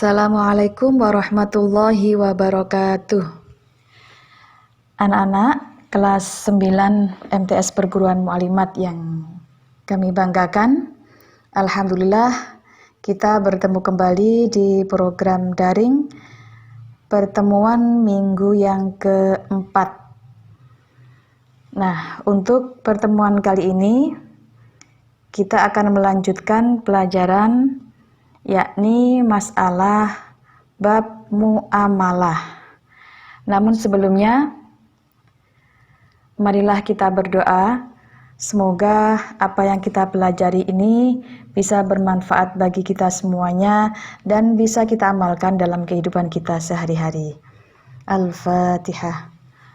Assalamualaikum warahmatullahi wabarakatuh. Anak-anak kelas 9 MTS Perguruan Mu'allimat yang kami banggakan, alhamdulillah kita bertemu kembali di program daring pertemuan minggu yang keempat. Nah, untuk pertemuan kali ini kita akan melanjutkan pelajaran yakni masalah bab muamalah. Namun sebelumnya, marilah kita berdoa, semoga apa yang kita pelajari ini bisa bermanfaat bagi kita semuanya dan bisa kita amalkan dalam kehidupan kita sehari-hari. Al-Fatihah.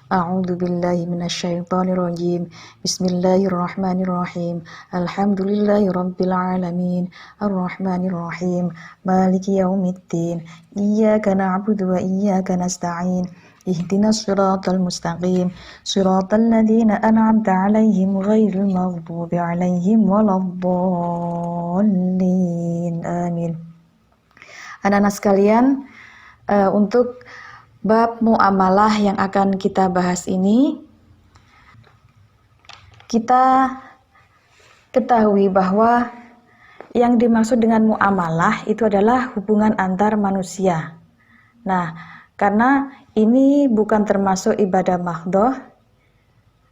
A'udzu billahi minasyaitonir rajim. Bismillahirrahmanirrahim. Alhamdulillahirabbil alamin. Arrahmanir rahim. Maliki yaumiddin. Iyyaka na'budu wa iyyaka nasta'in. Ihdinas siratal mustaqim. Siratal ladzina an'amta 'alaihim ghairil maghdubi 'alaihim waladdallin. Amin. Anak-anak sekalian, untuk bab muamalah yang akan kita bahas ini, kita ketahui bahwa yang dimaksud dengan muamalah itu adalah hubungan antar manusia. Nah, karena ini bukan termasuk ibadah mahdhah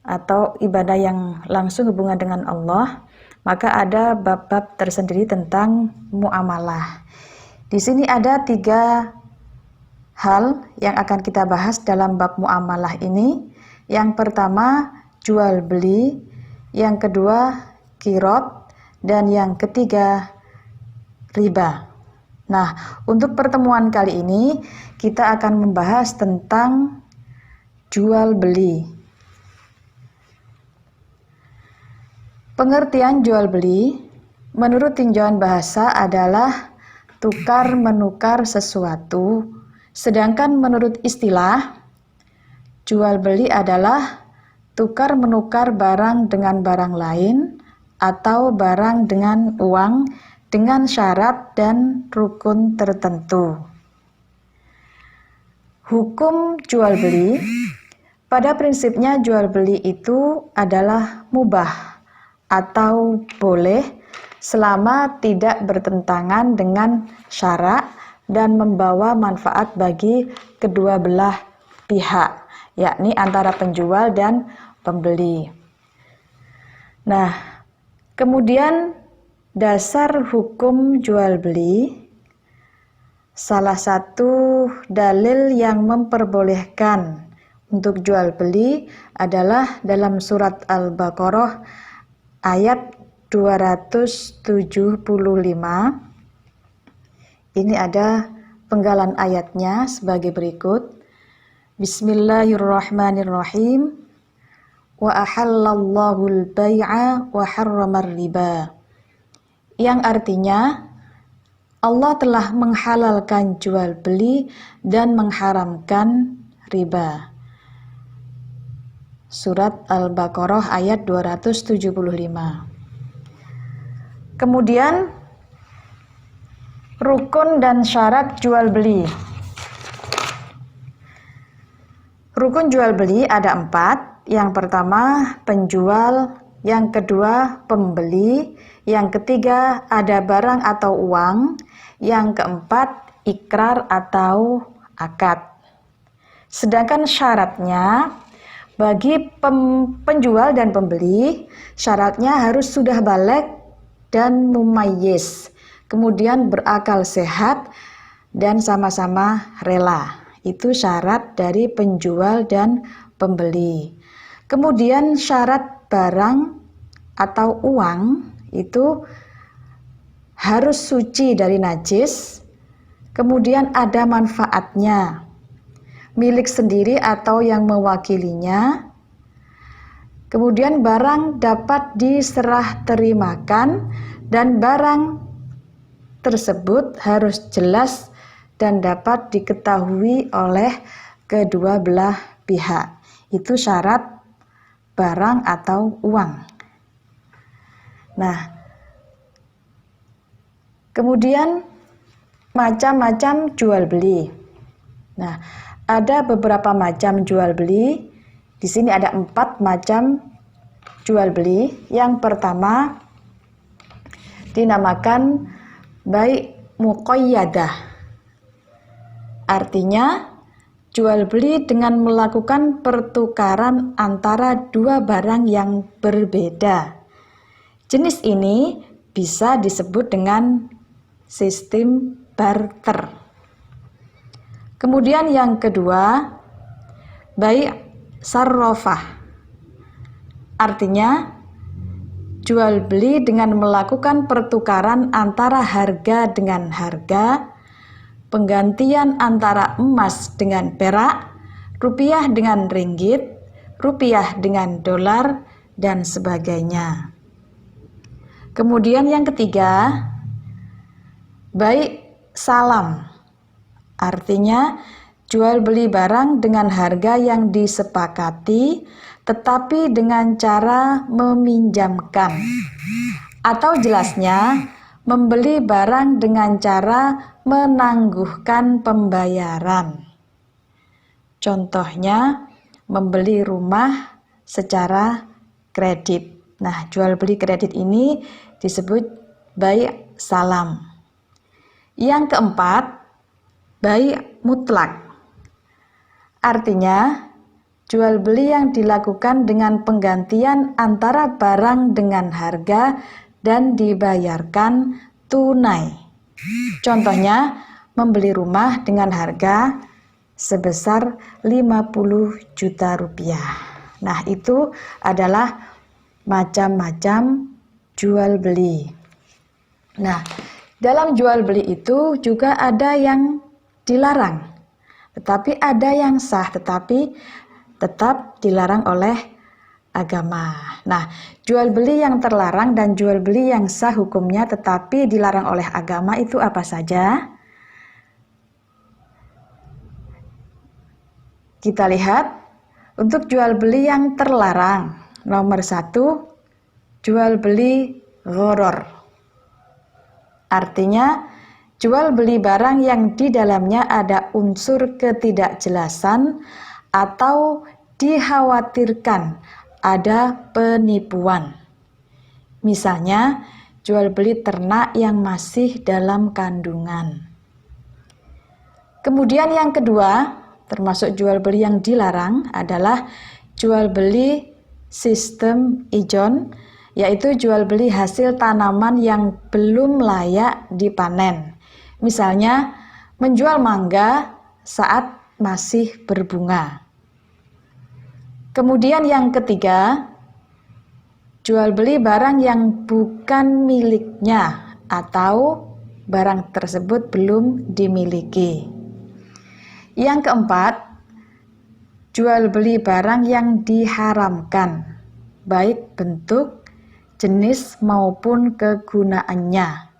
atau ibadah yang langsung hubungan dengan Allah, maka ada bab-bab tersendiri tentang muamalah. Di sini ada 3 hal yang akan kita bahas dalam bab muamalah ini. Yang pertama, jual beli, yang kedua, qirad, dan yang ketiga, riba. Nah, untuk pertemuan kali ini kita akan membahas tentang jual beli. Pengertian jual beli menurut tinjauan bahasa adalah tukar menukar sesuatu. Sedangkan menurut istilah, jual beli adalah tukar menukar barang dengan barang lain atau barang dengan uang dengan syarat dan rukun tertentu. Hukum jual beli, pada prinsipnya jual beli itu adalah mubah atau boleh selama tidak bertentangan dengan syarak dan membawa manfaat bagi kedua belah pihak, yakni antara penjual dan pembeli. Nah, kemudian dasar hukum jual beli, salah satu dalil yang memperbolehkan untuk jual beli adalah dalam surat Al-Baqarah ayat 275. Ini ada penggalan ayatnya sebagai berikut. Bismillahirrahmanirrahim. Wa ahallallahu al-bai'a wa harramar riba. Yang artinya, Allah telah menghalalkan jual beli dan mengharamkan riba. Surat Al-Baqarah ayat 275. Kemudian rukun dan syarat jual beli. Rukun jual beli ada 4. Yang pertama penjual, yang kedua pembeli, yang ketiga ada barang atau uang, yang keempat ikrar atau akad. Sedangkan syaratnya bagi penjual dan pembeli, syaratnya harus sudah baligh dan mumayyiz, kemudian berakal sehat dan sama-sama rela. Itu syarat dari penjual dan pembeli. Kemudian syarat barang atau uang itu harus suci dari najis, kemudian ada manfaatnya, milik sendiri atau yang mewakilinya. Kemudian barang dapat diserah terimakan dan barang tersebut harus jelas dan dapat diketahui oleh kedua belah pihak. Itu syarat barang atau uang. Nah, kemudian macam-macam jual beli. Nah, ada beberapa macam jual beli. Di sini ada 4 macam jual beli. Yang pertama dinamakan bai muqayyadah. Artinya jual beli dengan melakukan pertukaran antara dua barang yang berbeda. Jenis ini bisa disebut dengan sistem barter. Kemudian yang kedua, bai sarrofah. Artinya jual beli dengan melakukan pertukaran antara harga dengan harga, penggantian antara emas dengan perak, rupiah dengan ringgit, rupiah dengan dolar, dan sebagainya. Kemudian yang ketiga, bai salam. Artinya jual beli barang dengan harga yang disepakati tetapi dengan cara meminjamkan. Atau jelasnya, membeli barang dengan cara menangguhkan pembayaran. Contohnya, membeli rumah secara kredit. Nah, jual beli kredit ini disebut bai salam. Yang keempat, bai mutlak. Artinya, jual beli yang dilakukan dengan penggantian antara barang dengan harga dan dibayarkan tunai. Contohnya, membeli rumah dengan harga sebesar 50 juta rupiah. Nah, itu adalah macam-macam jual beli. Nah, dalam jual beli itu juga ada yang dilarang, tetapi ada yang sah, tetapi tetap dilarang oleh agama. Nah, jual beli yang terlarang dan jual beli yang sah hukumnya tetapi dilarang oleh agama itu apa saja? Kita lihat untuk jual beli yang terlarang. Nomor 1, jual beli gharar. Artinya jual beli barang yang di dalamnya ada unsur ketidakjelasan atau dikhawatirkan ada penipuan. Misalnya, jual beli ternak yang masih dalam kandungan. Kemudian yang kedua, termasuk jual beli yang dilarang adalah jual beli sistem ijon, yaitu jual beli hasil tanaman yang belum layak dipanen. Misalnya, menjual mangga saat masih berbunga. Kemudian yang ketiga, jual beli barang yang bukan miliknya atau barang tersebut belum dimiliki. Yang keempat, jual beli barang yang diharamkan, baik bentuk, jenis maupun kegunaannya.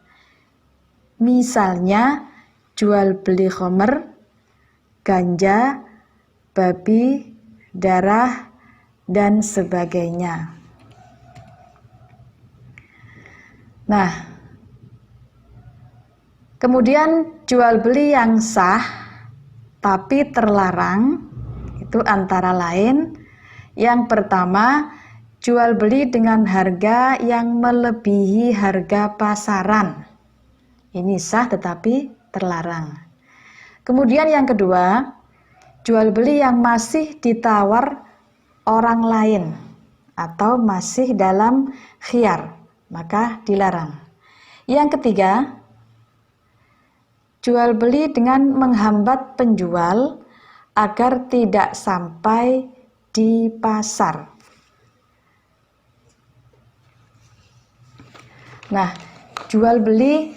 Misalnya, jual beli khamr, ganja, babi, darah, dan sebagainya. Nah, kemudian jual beli yang sah tapi terlarang itu antara lain, yang pertama, jual beli dengan harga yang melebihi harga pasaran. Ini sah tetapi terlarang. Kemudian yang kedua, jual beli yang masih ditawar orang lain atau masih dalam khiyar, maka dilarang. Yang ketiga, jual beli dengan menghambat penjual agar tidak sampai di pasar. Nah, jual beli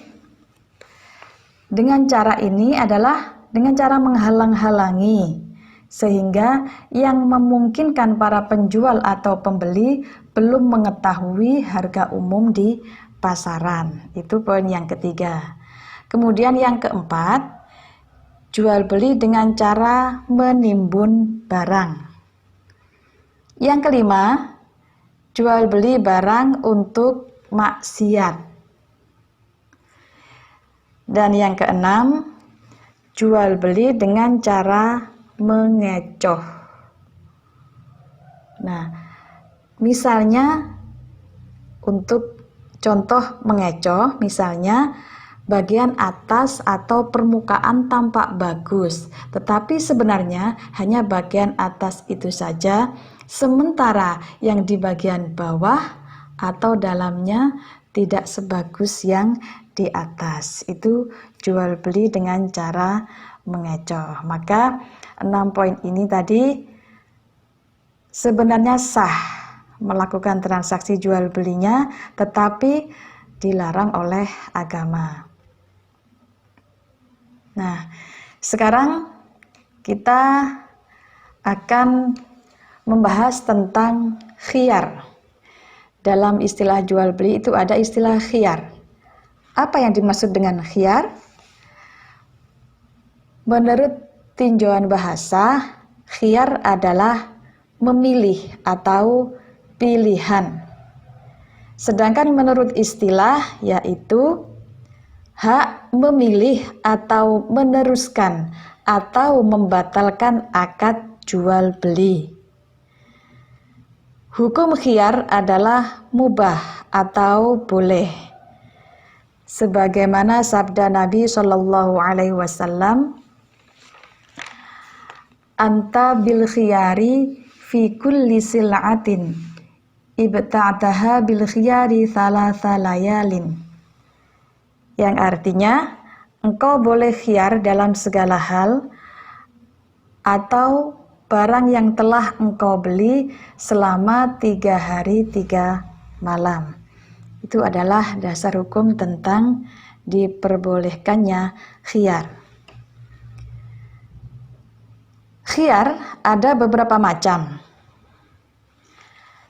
dengan cara ini adalah dengan cara menghalang-halangi, sehingga yang memungkinkan para penjual atau pembeli belum mengetahui harga umum di pasaran. Itu poin yang ketiga. Kemudian yang keempat, jual beli dengan cara menimbun barang. Yang kelima, jual beli barang untuk maksiat. Dan yang keenam, jual beli dengan cara mengecoh. Nah, misalnya untuk contoh mengecoh, misalnya bagian atas atau permukaan tampak bagus, tetapi sebenarnya hanya bagian atas itu saja, sementara yang di bagian bawah atau dalamnya tidak sebagus yang di atas. Itu jual beli dengan cara mengecoh. Maka 6 poin ini tadi sebenarnya sah melakukan transaksi jual belinya, tetapi dilarang oleh agama. Nah, sekarang kita akan membahas tentang khiyar. Dalam istilah jual beli itu ada istilah khiyar. Apa yang dimaksud dengan khiyar? Menurut tinjauan bahasa, khiyar adalah memilih atau pilihan. Sedangkan menurut istilah yaitu hak memilih atau meneruskan atau membatalkan akad jual beli. Hukum khiyar adalah mubah atau boleh. Sebagaimana sabda Nabi Shallallahu Alaihi Wasallam, "Anta bil khiyari fi kulli sil'atin, ibta'taha bil khiyari thalatha layalin." Yang artinya, engkau boleh khiyar dalam segala hal atau barang yang telah engkau beli selama 3 hari 3 malam. Itu adalah dasar hukum tentang diperbolehkannya khiyar. Khiyar ada beberapa macam.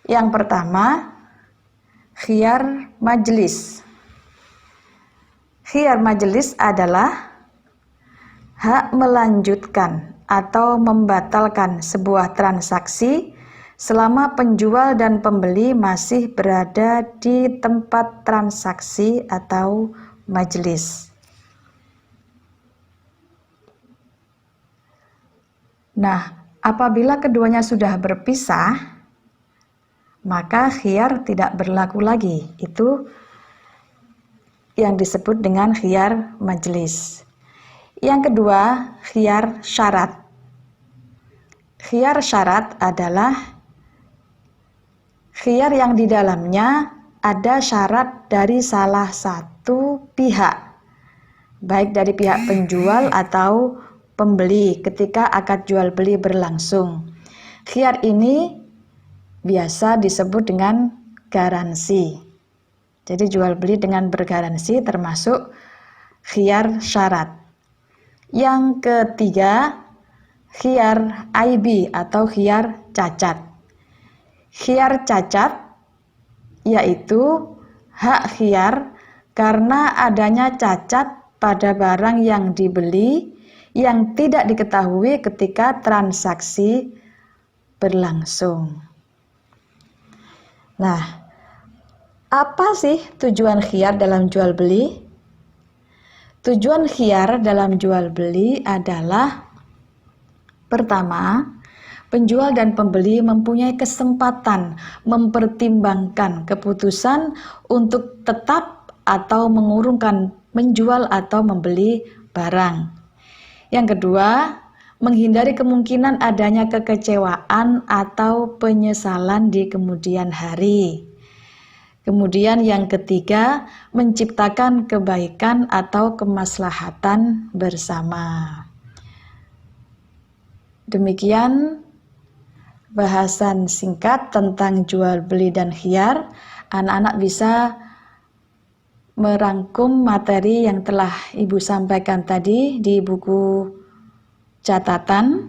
Yang pertama, khiyar majelis. Khiyar majelis adalah hak melanjutkan atau membatalkan sebuah transaksi selama penjual dan pembeli masih berada di tempat transaksi atau majelis. Nah, apabila keduanya sudah berpisah, maka khiyar tidak berlaku lagi. Itu yang disebut dengan khiyar majelis. Yang kedua, khiyar syarat. Khiyar syarat adalah khiyar yang di dalamnya ada syarat dari salah satu pihak, baik dari pihak penjual atau pembeli ketika akad jual beli berlangsung. Khiyar ini biasa disebut dengan garansi. Jadi jual beli dengan bergaransi termasuk khiyar syarat. Yang ketiga, khiyar aibi atau khiyar cacat. Khiyar cacat yaitu hak khiyar karena adanya cacat pada barang yang dibeli yang tidak diketahui ketika transaksi berlangsung. Nah, apa sih tujuan khiyar dalam jual beli? Tujuan khiyar dalam jual beli adalah pertama, penjual dan pembeli mempunyai kesempatan mempertimbangkan keputusan untuk tetap atau mengurungkan menjual atau membeli barang. Yang kedua, menghindari kemungkinan adanya kekecewaan atau penyesalan di kemudian hari. Kemudian yang ketiga, menciptakan kebaikan atau kemaslahatan bersama. Demikian bahasan singkat tentang jual beli dan khiyar. Anak-anak bisa merangkum materi yang telah Ibu sampaikan tadi di buku catatan.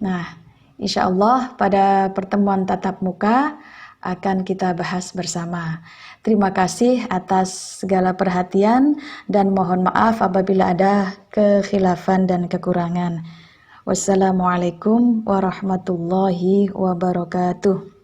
Nah, insya Allah pada pertemuan tatap muka akan kita bahas bersama. Terima kasih atas segala perhatian dan mohon maaf apabila ada kekhilafan dan kekurangan. Wassalamualaikum warahmatullahi wabarakatuh.